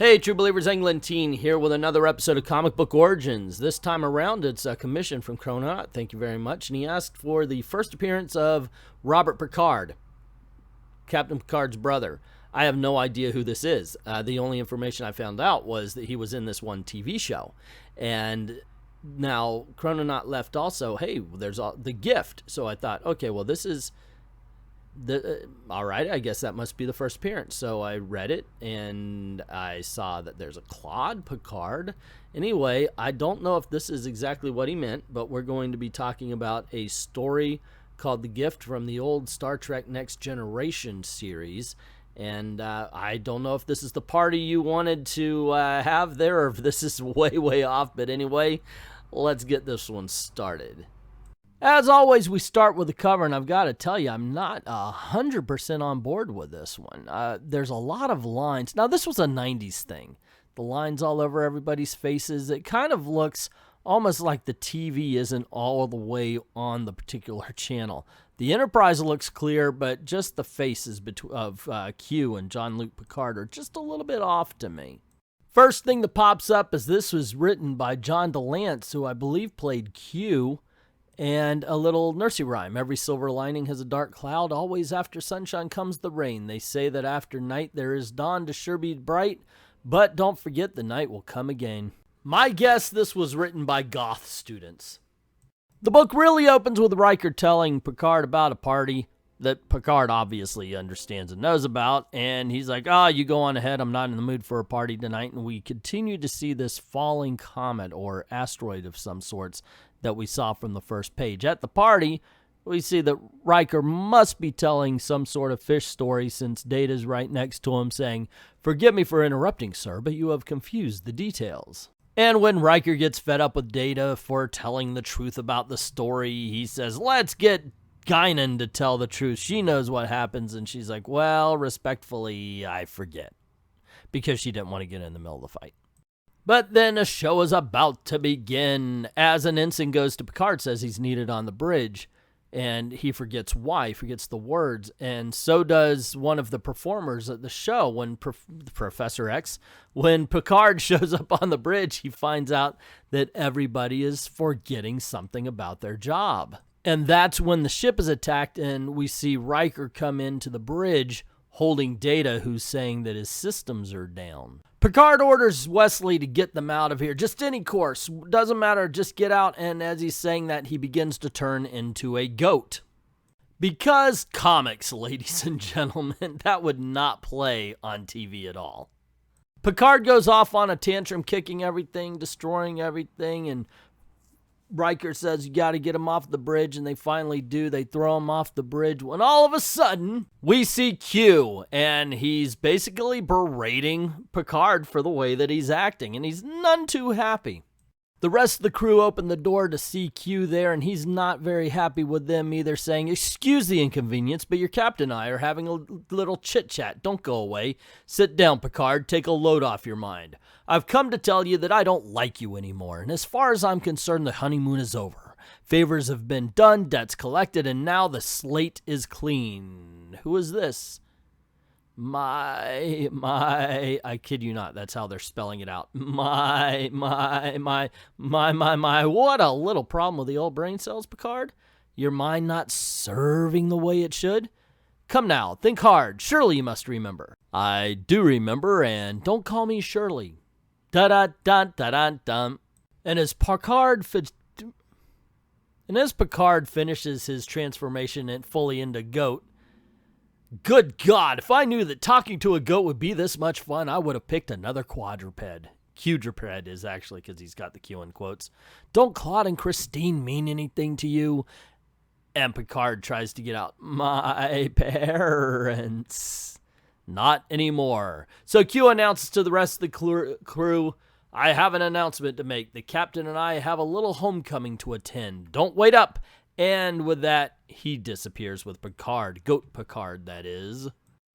Hey, True Believers, Englentine here with another episode of Comic Book Origins. This time around, it's a commission from Chrononaut. Thank you very much. And he asked for the first appearance of Robert Picard, Captain Picard's brother. I have no idea who this is. The only information I found out was that he was in this one TV show. And now Chrononaut left also, hey, there's the gift. So I thought, okay, well, this is... all right, I guess that must be the first appearance. So I read it and I saw that there's a Claude Picard. Anyway, I don't know if this is exactly what he meant, but we're going to be talking about a story called The Gift from the old Star Trek Next Generation series. And I don't know if this is the party you wanted to have there or if this is way off. But anyway, let's get this one started. As always, we start with the cover, and I've got to tell you, I'm not 100% on board with this one. There's a lot of lines. Now, this was a 90s thing. The lines all over everybody's faces. It kind of looks almost like the TV isn't all the way on the particular channel. The Enterprise looks clear, but just the faces of Q and Jean-Luc Picard are just a little bit off to me. First thing that pops up is this was written by John DeLance, who I believe played Q. And a little nursery rhyme. Every silver lining has a dark cloud. Always after sunshine comes the rain. They say that after night there is dawn to sure be bright. But don't forget the night will come again. My guess this was written by goth students. The book really opens with Riker telling Picard about a party that Picard obviously understands and knows about. And he's like, you go on ahead. I'm not in the mood for a party tonight. And we continue to see this falling comet or asteroid of some sorts that we saw from the first page. At the party, we see that Riker must be telling some sort of fish story since Data's right next to him saying, "Forgive me for interrupting, sir, but you have confused the details." And when Riker gets fed up with Data for telling the truth about the story, he says, "Let's get Guinan to tell the truth. She knows what happens." And she's like, "Well, respectfully, I forget." Because she didn't want to get in the middle of the fight. But then a show is about to begin as an ensign goes to Picard, says he's needed on the bridge, and he forgets why, he forgets the words, and so does one of the performers at the show when Professor X. When Picard shows up on the bridge, he finds out that everybody is forgetting something about their job. And that's when the ship is attacked, and we see Riker come into the bridge holding Data, who's saying that his systems are down. Picard orders Wesley to get them out of here. Just any course. Doesn't matter. Just get out. And as he's saying that, he begins to turn into a goat. Because comics, ladies and gentlemen, that would not play on TV at all. Picard goes off on a tantrum, kicking everything, destroying everything, and Riker says, "You got to get him off the bridge," and they finally do. They throw him off the bridge when all of a sudden we see Q, and he's basically berating Picard for the way that he's acting, and he's none too happy. The rest of the crew open the door to see Q there, and he's not very happy with them either, saying, "Excuse the inconvenience, but your captain and I are having a little chit-chat. Don't go away. Sit down, Picard. Take a load off your mind. I've come to tell you that I don't like you anymore, and as far as I'm concerned, the honeymoon is over. Favors have been done, debts collected, and now the slate is clean." Who is this? I kid you not, that's how they're spelling it out. My, what a little problem with the old brain cells, Picard. Your mind not serving the way it should? Come now, think hard. Surely you must remember. I do remember, and don't call me Shirley. Da-da-da-da-da-dum. And as Picard finishes his transformation fully into goat, good God, if I knew that talking to a goat would be this much fun, I would have picked another quadruped. Quadruped is actually because he's got the Q in quotes. Don't Claude and Christine mean anything to you? And Picard tries to get out, "My parents." Not anymore. So Q announces to the rest of the crew, "I have an announcement to make. The captain and I have a little homecoming to attend. Don't wait up." And with that, he disappears with Picard. Goat Picard, that is.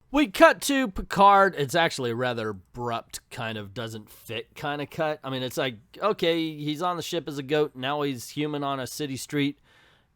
We cut to Picard. It's actually a rather abrupt, kind of doesn't fit kind of cut. I mean, it's like, okay, he's on the ship as a goat. Now he's human on a city street.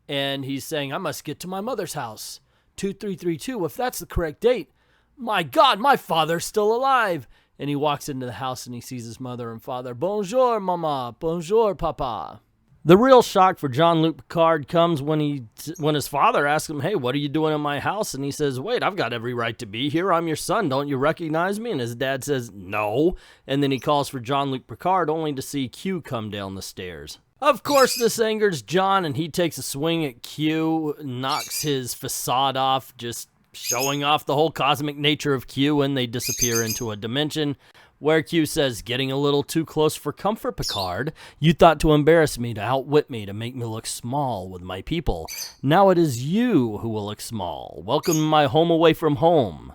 And he's saying, "I must get to my mother's house. 2332, if that's the correct date. My God, my father's still alive." And he walks into the house and he sees his mother and father. Bonjour, mama. Bonjour, papa. The real shock for Jean-Luc Picard comes when his father asks him, hey, what are you doing in my house? And he says, wait, I've got every right to be here. I'm your son. Don't you recognize me? And his dad says, no. And then he calls for Jean-Luc Picard only to see Q come down the stairs. Of course, this angers John, and he takes a swing at Q, knocks his facade off, just showing off the whole cosmic nature of Q, and they disappear into a dimension where Q says, getting a little too close for comfort, Picard. You thought to embarrass me, to outwit me, to make me look small with my people. Now it is you who will look small. Welcome to my home away from home.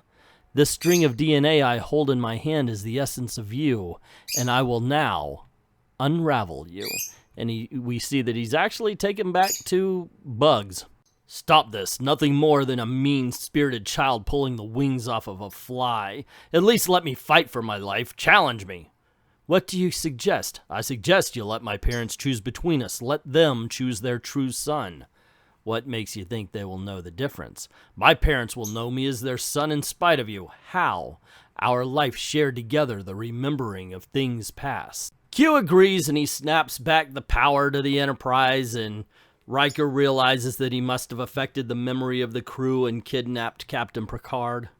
This string of DNA I hold in my hand is the essence of you, and I will now unravel you. And we see that he's actually taken back to Bugs. Stop this. Nothing more than a mean-spirited child pulling the wings off of a fly. At least let me fight for my life. Challenge me. What do you suggest? I suggest you let my parents choose between us. Let them choose their true son. What makes you think they will know the difference? My parents will know me as their son in spite of you. How? Our life shared together, the remembering of things past. Q agrees and he snaps back the power to the Enterprise, and Riker realizes that he must have affected the memory of the crew and kidnapped Captain Picard.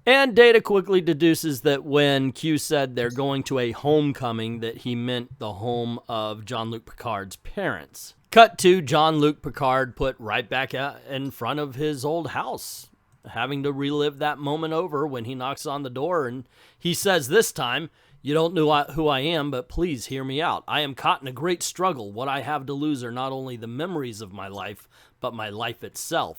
And Data quickly deduces that when Q said they're going to a homecoming, that he meant the home of Jean-Luc Picard's parents. Cut to Jean-Luc Picard put right back out in front of his old house, having to relive that moment over when he knocks on the door, and he says this time, you don't know who I am, but please hear me out. I am caught in a great struggle. What I have to lose are not only the memories of my life, but my life itself.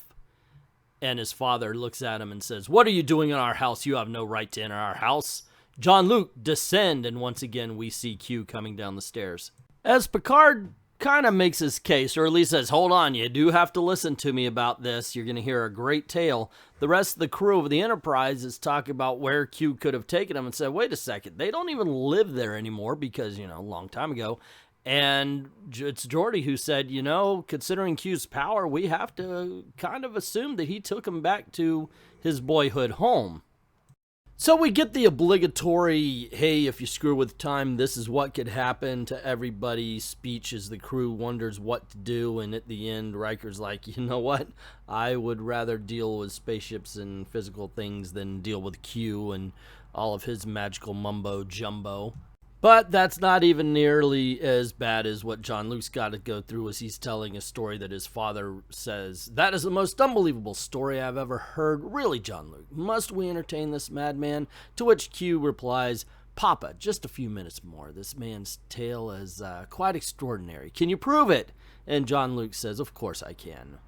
And his father looks at him and says, what are you doing in our house? You have no right to enter our house. Jean-Luc, descend. And once again, we see Q coming down the stairs. As Picard kind of makes his case, or at least says, hold on, you do have to listen to me about this. You're going to hear a great tale. The rest of the crew of the Enterprise is talking about where Q could have taken him and said, wait a second, they don't even live there anymore because, a long time ago. And it's Geordi who said, considering Q's power, we have to kind of assume that he took him back to his boyhood home. So we get the obligatory, hey, if you screw with time, this is what could happen to everybody's speech as the crew wonders what to do. And at the end, Riker's like, you know what? I would rather deal with spaceships and physical things than deal with Q and all of his magical mumbo jumbo. But that's not even nearly as bad as what Jean-Luc's got to go through as he's telling a story that his father says, that is the most unbelievable story I've ever heard. Really, Jean-Luc, must we entertain this madman? To which Q replies, Papa, just a few minutes more. This man's tale is quite extraordinary. Can you prove it? And Jean-Luc says, of course I can.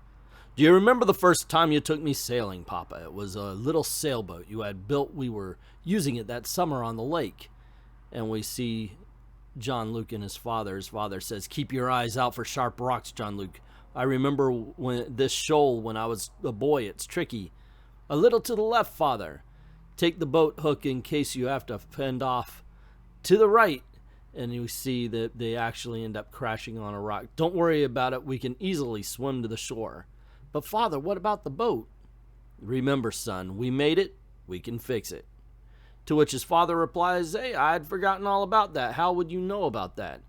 Do you remember the first time you took me sailing, Papa? It was a little sailboat you had built. We were using it that summer on the lake. And we see Jean-Luc and his father. His father says, keep your eyes out for sharp rocks, Jean-Luc. I remember when this shoal when I was a boy. It's tricky. A little to the left, Father. Take the boat hook in case you have to fend off. To the right. And you see that they actually end up crashing on a rock. Don't worry about it. We can easily swim to the shore. But, Father, what about the boat? Remember, son, we made it. We can fix it. To which his father replies, hey, I'd forgotten all about that. How would you know about that?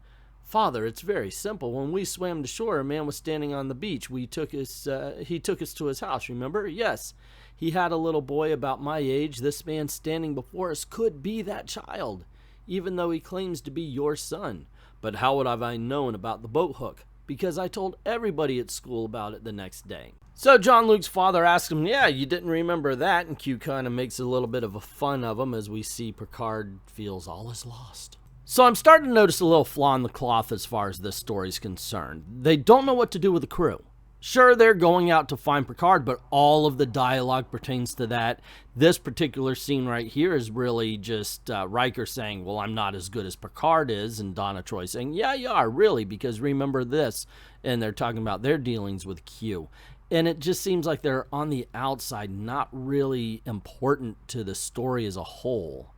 Father, it's very simple. When we swam to shore, a man was standing on the beach. He took us to his house, remember? Yes. He had a little boy about my age. This man standing before us could be that child, even though he claims to be your son. But how would I known about the boat hook? Because I told everybody at school about it the next day. So Jean-Luc's father asks him, yeah, you didn't remember that, and Q kind of makes a little bit of a fun of him as we see Picard feels all is lost. So I'm starting to notice a little flaw in the cloth as far as this story is concerned. They don't know what to do with the crew. Sure, they're going out to find Picard, but all of the dialogue pertains to that. This particular scene right here is really just Riker saying, well, I'm not as good as Picard is, and Donna Troy saying, yeah, you are, really, because remember this. And they're talking about their dealings with Q. And it just seems like they're on the outside, not really important to the story as a whole.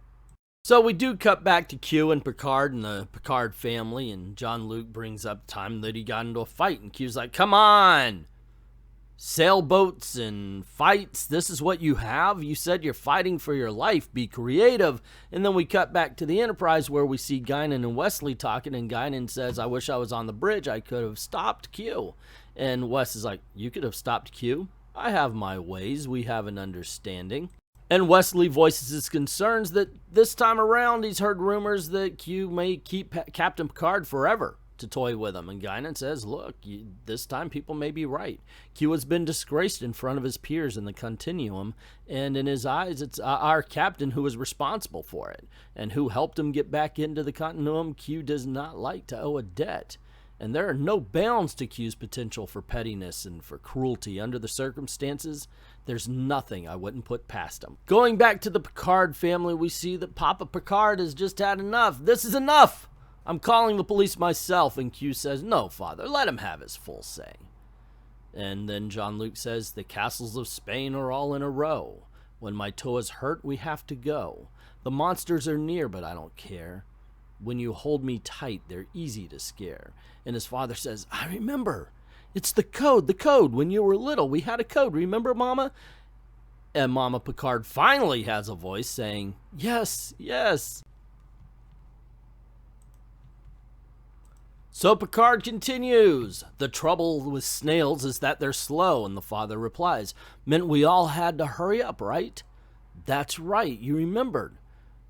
So we do cut back to Q and Picard and the Picard family, and Jean-Luc brings up the time that he got into a fight, and Q's like, come on! sailboats and fights. This is what you have? You said you're fighting for your life. Be creative. And then we cut back to the Enterprise where we see Guinan and Wesley talking, and Guinan says, I wish I was on the bridge. I could have stopped Q. And Wes is like, you could have stopped Q? I have my ways. We have an understanding. And Wesley voices his concerns that this time around he's heard rumors that Q may keep Captain Picard forever to toy with him. And Guinan says, look, this time people may be right. Q has been disgraced in front of his peers in the Continuum, and in his eyes it's our captain who is responsible for it. And who helped him get back into the Continuum, Q does not like to owe a debt. And there are no bounds to Q's potential for pettiness and for cruelty. Under the circumstances, there's nothing I wouldn't put past him. Going back to the Picard family, we see that Papa Picard has just had enough. This is enough! I'm calling the police myself. And Q says, no, Father, let him have his full say. And then Jean-Luc says, the castles of Spain are all in a row. When my toe is hurt, we have to go. The monsters are near, but I don't care. When you hold me tight, they're easy to scare. And his father says, I remember. It's the code, the code. When you were little, we had a code. Remember, Mama? And Mama Picard finally has a voice saying, yes, yes. So Picard continues. The trouble with snails is that they're slow. And the father replies, meant we all had to hurry up, right? That's right, you remembered.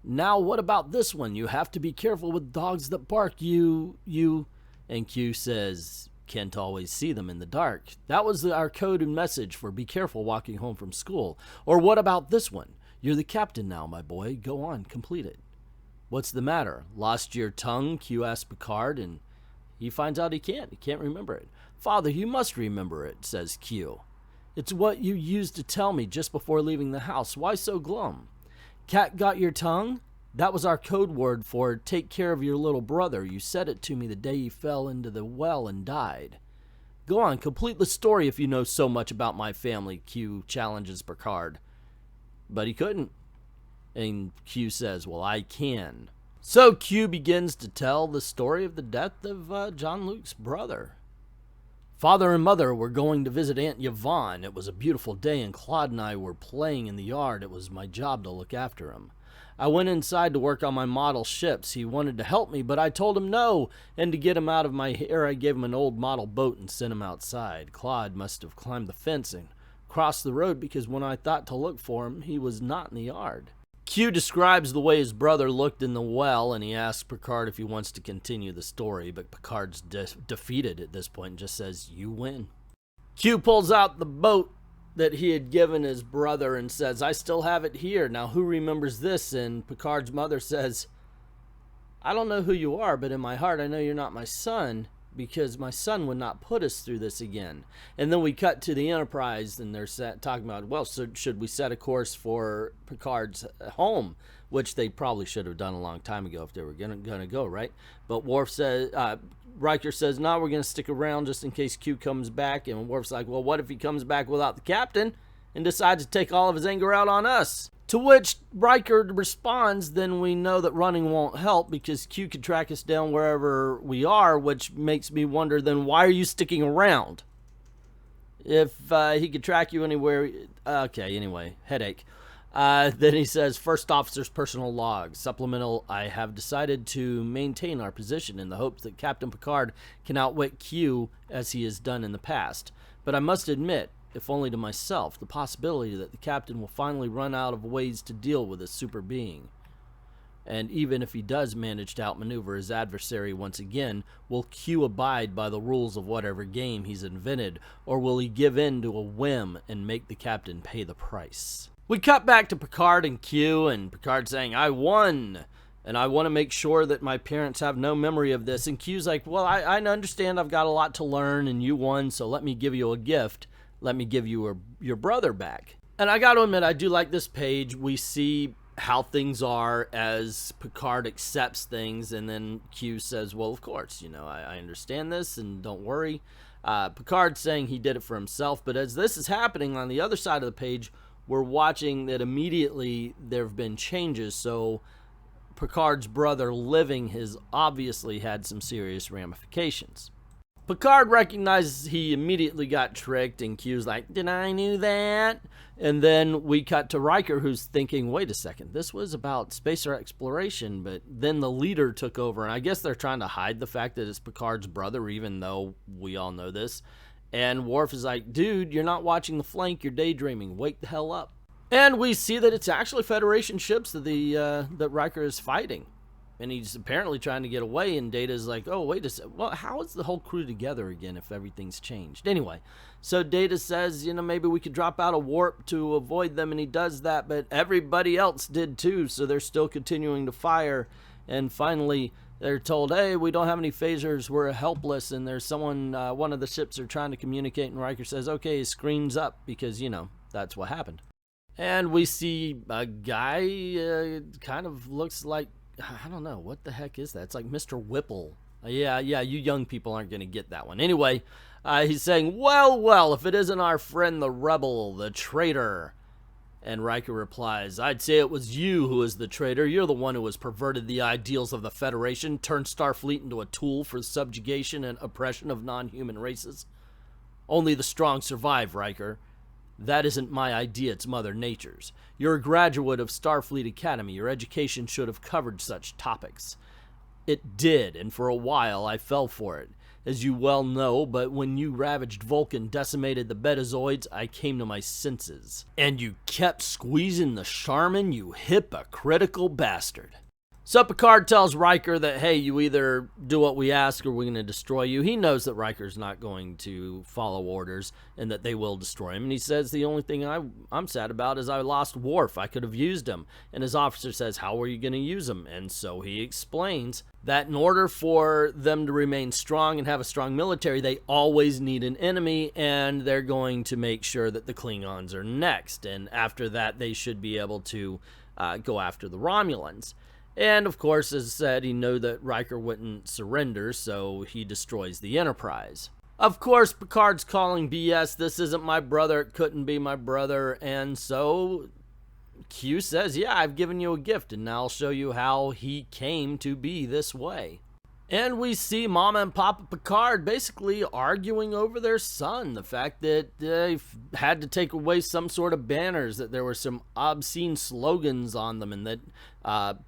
Now what about this one? You have to be careful with dogs that bark. You. And Q says, can't always see them in the dark. That was our coded message for be careful walking home from school. Or what about this one? You're the captain now, my boy. Go on, complete it. What's the matter? Lost your tongue? Q asks Picard, and he finds out he can't. He can't remember it. Father, you must remember it, says Q. It's what you used to tell me just before leaving the house. Why so glum? Cat got your tongue? That was our code word for take care of your little brother. You said it to me the day he fell into the well and died. Go on, complete the story if you know so much about my family, Q challenges Picard. But he couldn't. And Q says, well, I can. So Q begins to tell the story of the death of Jean-Luc's brother. Father and Mother were going to visit Aunt Yvonne. It was a beautiful day, and Claude and I were playing in the yard. It was my job to look after him. I went inside to work on my model ships. He wanted to help me, but I told him no, and to get him out of my hair, I gave him an old model boat and sent him outside. Claude must have climbed the fence and crossed the road, because when I thought to look for him, he was not in the yard. Q describes the way his brother looked in the well, and he asks Picard if he wants to continue the story, but Picard's defeated at this point and just says, you win. Q pulls out the boat that he had given his brother and says, I still have it here. Now who remembers this? And Picard's mother says, I don't know who you are, but in my heart I know you're not my son, because my son would not put us through this again. And then we cut to the Enterprise, and they're talking about, well, so should we set a course for Picard's home, which they probably should have done a long time ago if they were gonna go, right? But Worf says, Riker says, no, we're going to stick around just in case Q comes back. And Worf's like, well, what if he comes back without the captain and decides to take all of his anger out on us? To which Riker responds, then we know that running won't help, because Q could track us down wherever we are, which makes me wonder, then why are you sticking around? If he could track you anywhere. Okay, anyway, headache. Then he says, First Officer's personal log. Supplemental, I have decided to maintain our position in the hopes that Captain Picard can outwit Q as he has done in the past. But I must admit, if only to myself, the possibility that the captain will finally run out of ways to deal with a super being. And even if he does manage to outmaneuver his adversary once again, will Q abide by the rules of whatever game he's invented, or will he give in to a whim and make the captain pay the price? We cut back to Picard and Q, and Picard saying, I won, and I want to make sure that my parents have no memory of this. And Q's like, well, I understand I've got a lot to learn, and you won, so let me give you a gift. Let me give you your brother back. And I got to admit, I do like this page. We see how things are as Picard accepts things, and then Q says, well, of course, I understand this, and don't worry. Picard's saying he did it for himself, but as this is happening on the other side of the page, we're watching that immediately there have been changes. So Picard's brother living has obviously had some serious ramifications. Picard recognizes he immediately got tricked, and Q's like, did I knew that? And then we cut to Riker, who's thinking, wait a second, this was about space exploration, but then the leader took over, and I guess they're trying to hide the fact that it's Picard's brother, even though we all know this. And Worf is like, dude, you're not watching the flank, you're daydreaming, wake the hell up. And we see that it's actually Federation ships that that Riker is fighting. And he's apparently trying to get away, and Data's like, oh, wait a second. Well, how is the whole crew together again if everything's changed? Anyway, so Data says, maybe we could drop out a warp to avoid them, and he does that, but everybody else did too, so they're still continuing to fire. And finally, they're told, hey, we don't have any phasers, we're helpless, and there's someone, one of the ships are trying to communicate, and Riker says, okay, screens up, because, that's what happened. And we see a guy kind of looks like, I don't know, what the heck is that? It's like Mr. Whipple. Yeah, you young people aren't going to get that one. Anyway, he's saying, well, if it isn't our friend the rebel, the traitor. And Riker replies, I'd say it was you who is the traitor. You're the one who has perverted the ideals of the Federation, turned Starfleet into a tool for subjugation and oppression of non-human races. Only the strong survive, Riker. That isn't my idea, it's Mother Nature's. You're a graduate of Starfleet Academy. Your education should have covered such topics. It did, and for a while I fell for it, as you well know, but when you ravaged Vulcan, decimated the Betazoids, I came to my senses. And you kept squeezing the Charmin, you hypocritical bastard. So Picard tells Riker that, hey, you either do what we ask or we're going to destroy you. He knows that Riker's not going to follow orders and that they will destroy him. And he says, the only thing I'm sad about is I lost Worf. I could have used him. And his officer says, how are you going to use him? And so he explains that in order for them to remain strong and have a strong military, they always need an enemy, and they're going to make sure that the Klingons are next. And after that, they should be able to go after the Romulans. And, of course, as said, he knew that Riker wouldn't surrender, so he destroys the Enterprise. Of course, Picard's calling BS. This isn't my brother. It couldn't be my brother. And so Q says, yeah, I've given you a gift, and now I'll show you how he came to be this way. And we see Mama and Papa Picard basically arguing over their son. The fact that they had to take away some sort of banners, that there were some obscene slogans on them, and that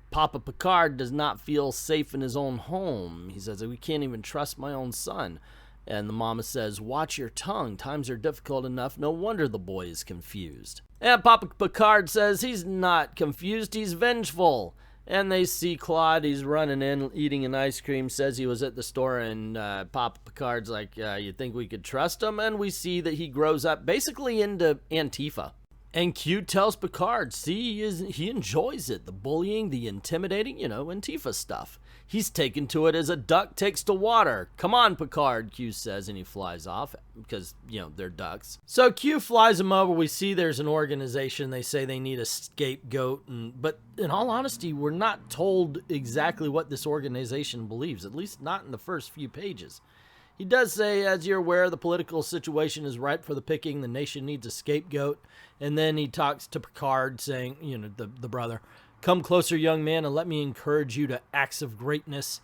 Papa Picard does not feel safe in his own home. He says, we can't even trust my own son. And the mama says, watch your tongue. Times are difficult enough. No wonder the boy is confused. And Papa Picard says he's not confused. He's vengeful. And they see Claude, he's running in, eating an ice cream, says he was at the store, and Papa Picard's like, you think we could trust him? And we see that he grows up basically into Antifa. And Q tells Picard, see, he enjoys it, the bullying, the intimidating, Antifa stuff. He's taken to it as a duck takes to water. Come on, Picard, Q says, and he flies off because, they're ducks. So Q flies him over. We see there's an organization. They say they need a scapegoat. But in all honesty, we're not told exactly what this organization believes, at least not in the first few pages. He does say, as you're aware, the political situation is ripe for the picking. The nation needs a scapegoat. And then he talks to Picard saying, the brother, come closer, young man, and let me encourage you to acts of greatness.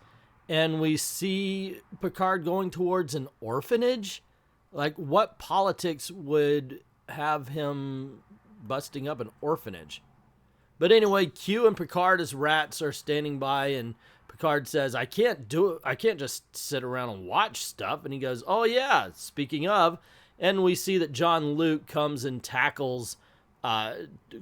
And we see Picard going towards an orphanage. Like, what politics would have him busting up an orphanage? But anyway, Q and Picard as rats are standing by, and Picard says, I can't do it. I can't just sit around and watch stuff. And he goes, oh yeah, speaking of. And we see that John Luke comes and tackles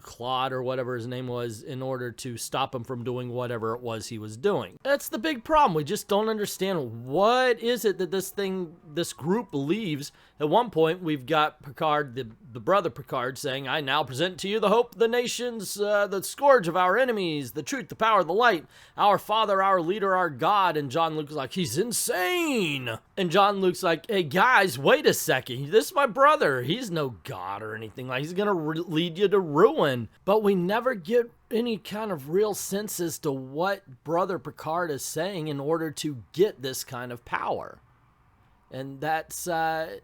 Claude or whatever his name was in order to stop him from doing whatever it was he was doing. That's the big problem. We just don't understand what is it that this group believes. At one point, we've got Picard, the brother Picard, saying, I now present to you the hope of the nations, the scourge of our enemies, the truth, the power, the light, our father, our leader, our God. And John Luke's like, he's insane. And John Luke's like, hey guys, wait a second. This is my brother. He's no God or anything. Like, he's going to lead you to ruin. But we never get any kind of real sense as to what brother Picard is saying in order to get this kind of power. And that's the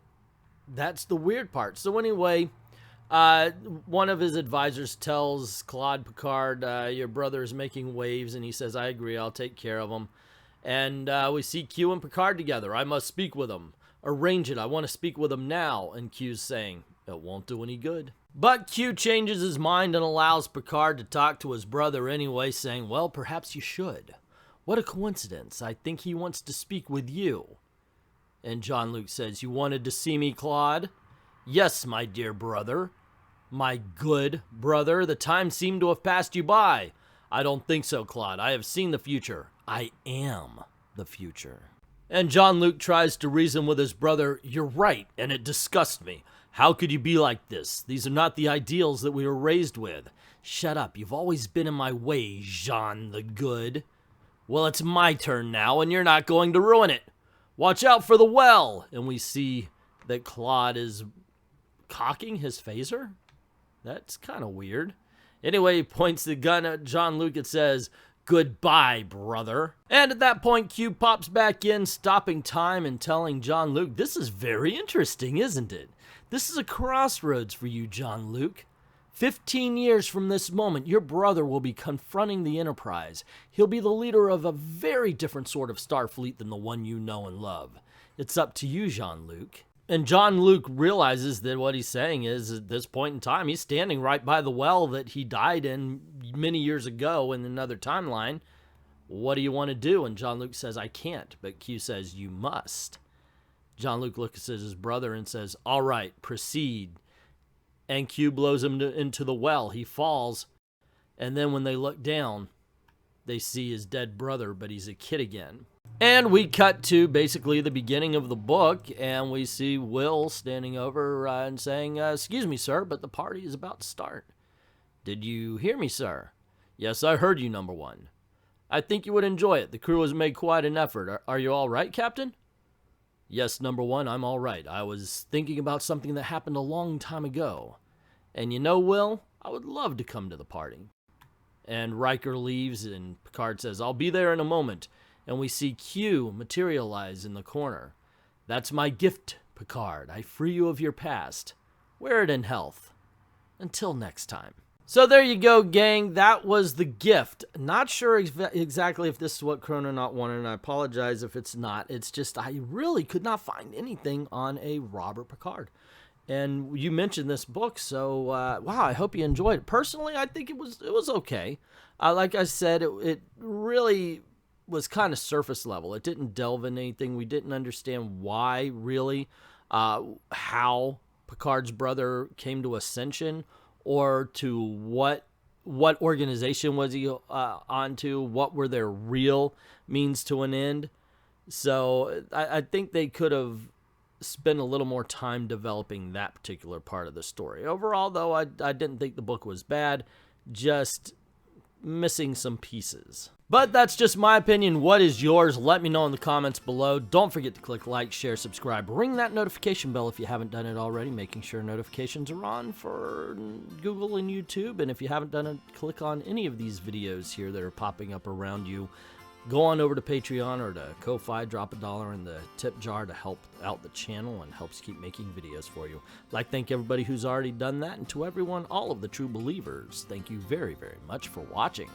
weird part. So anyway, one of his advisors tells Claude Picard, your brother is making waves, and he says, I agree, I'll take care of him. And we see Q and Picard together. I must speak with him. Arrange it. I want to speak with him now. And Q's saying, it won't do any good. But Q changes his mind and allows Picard to talk to his brother anyway, saying, well, perhaps you should. What a coincidence. I think he wants to speak with you. And Jean-Luc says, you wanted to see me, Claude? Yes, my dear brother. My good brother. The time seemed to have passed you by. I don't think so, Claude. I have seen the future. I am the future. And Jean-Luc tries to reason with his brother, you're right, and it disgusts me. How could you be like this? These are not the ideals that we were raised with. Shut up, you've always been in my way, Jean the Good. Well, it's my turn now, and you're not going to ruin it. Watch out for the well. And we see that Claude is cocking his phaser. That's kind of weird. Anyway, he points the gun at Jean-Luc and says, goodbye, brother. And at that point, Q pops back in, stopping time and telling Jean-Luc, this is very interesting, isn't it? This is a crossroads for you, Jean-Luc. 15 years from this moment, your brother will be confronting the Enterprise. He'll be the leader of a very different sort of Starfleet than the one you know and love. It's up to you, Jean-Luc. And Jean-Luc realizes that what he's saying is, at this point in time, he's standing right by the well that he died in many years ago in another timeline. What do you want to do? And Jean-Luc says, I can't. But Q says, you must. Jean-Luc looks at his brother and says, all right, proceed. And Q blows him into the well. He falls. And then when they look down, they see his dead brother, but he's a kid again. And we cut to basically the beginning of the book, and we see Will standing over and saying, excuse me, sir, but the party is about to start. Did you hear me, sir? Yes, I heard you, number one. I think you would enjoy it. The crew has made quite an effort. Are you all right, Captain? Yes, number one, I'm all right. I was thinking about something that happened a long time ago. And you know, Will, I would love to come to the party. And Riker leaves, and Picard says, I'll be there in a moment. And we see Q materialize in the corner. That's my gift, Picard. I free you of your past. Wear it in health. Until next time. So there you go, gang. That was the gift. Not sure exactly if this is what Chrononaut wanted, and I apologize if it's not. It's just I really could not find anything on a Robert Picard. And you mentioned this book, so wow, I hope you enjoyed it. Personally, I think it was okay. Like I said, it really was kind of surface level. It didn't delve into anything. We didn't understand why, really, how Picard's brother came to Ascension, or to what organization was he onto, what were their real means to an end. So I think they could have spent a little more time developing that particular part of the story. Overall, though, I didn't think the book was bad, just missing some pieces. But that's just my opinion. What is yours? Let me know in the comments below. Don't forget to click like, share, subscribe. Ring that notification bell if you haven't done it already, making sure notifications are on for Google and YouTube. And if you haven't done it, click on any of these videos here that are popping up around you. Go on over to Patreon or to Ko-Fi, drop $1 in the tip jar to help out the channel and helps keep making videos for you. I'd like to thank everybody who's already done that, and to everyone, all of the true believers, thank you very, very much for watching.